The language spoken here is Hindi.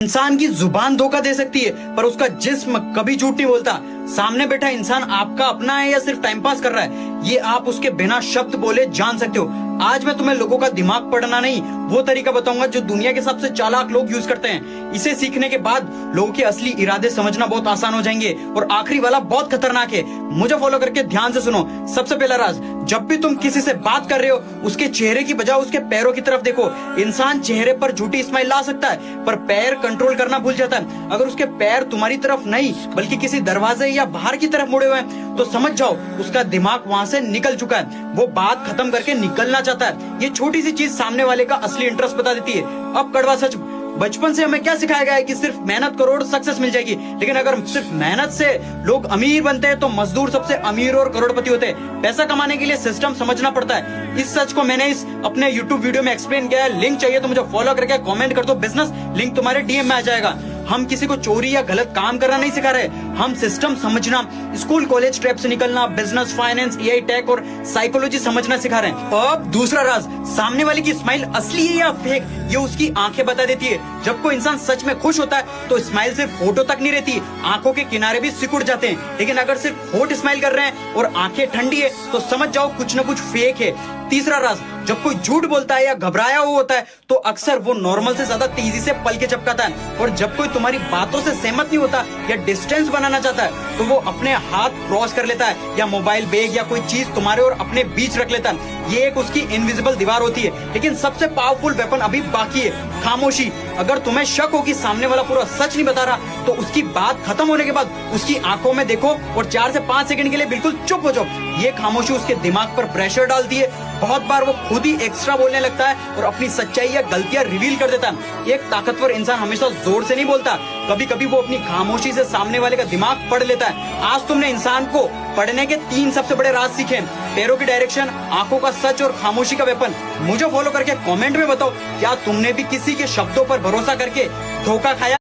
इंसान की जुबान धोखा दे सकती है पर उसका जिस्म कभी झूठ नहीं बोलता। सामने बैठा इंसान आपका अपना है या सिर्फ टाइम पास कर रहा है, ये आप उसके बिना शब्द बोले जान सकते हो। आज मैं तुम्हें लोगों का दिमाग पढ़ना नहीं, वो तरीका बताऊंगा जो दुनिया के सबसे चालाक लोग यूज करते हैं। इसे सीखने के बाद लोगों के असली इरादे समझना बहुत आसान हो जाएंगे। और आखिरी वाला बहुत खतरनाक है, मुझे फॉलो करके ध्यान से सुनो। सबसे पहला राज, जब भी तुम किसी से बात कर रहे हो उसके चेहरे की बजाय उसके पैरों की तरफ देखो। इंसान चेहरे पर झूठी स्माइल ला सकता है पर पैर कंट्रोल करना भूल जाता है। अगर उसके पैर तुम्हारी तरफ नहीं बल्कि किसी दरवाजे या बाहर की तरफ मुड़े हुए हैं तो समझ जाओ उसका दिमाग वहां से निकल चुका है, वो बात खत्म करके निकलना चाहता है। ये छोटी सी चीज सामने वाले का असली इंटरेस्ट बता देती है। अब कड़वा सच, बचपन से हमें क्या सिखाया गया है कि सिर्फ मेहनत करो और सक्सेस मिल जाएगी, लेकिन अगर सिर्फ मेहनत से लोग अमीर बनते हैं तो मजदूर सबसे अमीर और करोड़पति होते हैं। पैसा कमाने के लिए सिस्टम समझना पड़ता है। इस सच को मैंने इस अपने YouTube वीडियो में एक्सप्लेन किया है। लिंक चाहिए तो मुझे फॉलो करके कमेंट कर दो बिजनेस, लिंक तुम्हारे DM में आ जाएगा। हम किसी को चोरी या गलत काम करना नहीं सिखा रहे, हम सिस्टम समझना, स्कूल कॉलेज ट्रैप से निकलना, बिजनेस, फाइनेंस, AI टेक और साइकोलॉजी समझना सिखा रहे हैं। अब दूसरा राज, सामने वाले की स्माइल असली है या फेक, ये उसकी आंखें बता देती है। जब कोई इंसान सच में खुश होता है तो स्माइल सिर्फ फोटो तक नहीं रहती, आंखों के किनारे भी सिकुड़ जाते हैं। लेकिन अगर सिर्फ होठ स्माइल कर रहे हैं और आंखें ठंडी है तो समझ जाओ कुछ न कुछ फेक है। तीसरा राज, जब कोई झूठ बोलता है या घबराया हुआ होता है तो अक्सर वो नॉर्मल से ज्यादा तेजी से पल के झपकाता है। और जब कोई तुम्हारी बातों से सहमत नहीं होता या डिस्टेंस बनाना चाहता है तो वो अपने हाथ क्रॉस कर लेता है या मोबाइल, बैग या कोई चीज तुम्हारे और अपने बीच रख लेता है। ये एक उसकी इनविजिबल दीवार होती है। लेकिन सबसे पावरफुल वेपन अभी बाकी है, खामोशी। अगर तुम्हें शक हो कि सामने वाला पूरा सच नहीं बता रहा तो उसकी बात खत्म होने के बाद उसकी आंखों में देखो और 4 से 5 सेकंड के लिए बिल्कुल चुप हो जाओ। ये खामोशी उसके दिमाग पर प्रेशर डालती है। बहुत बार वो खुद ही एक्स्ट्रा बोलने लगता है और अपनी सच्चाई या गलतियां रिवील कर देता है। एक ताकतवर इंसान हमेशा जोर से नहीं बोलता, कभी कभी वो अपनी खामोशी से सामने वाले का दिमाग पढ़ लेता है। आज तुमने इंसान को पढ़ने के 3 सबसे बड़े राज सीखे, पैरों की डायरेक्शन, आंखों का सच और खामोशी का वेपन। मुझे फॉलो करके कमेंट में बताओ क्या तुमने भी किसी के शब्दों पर भरोसा करके धोखा खाया।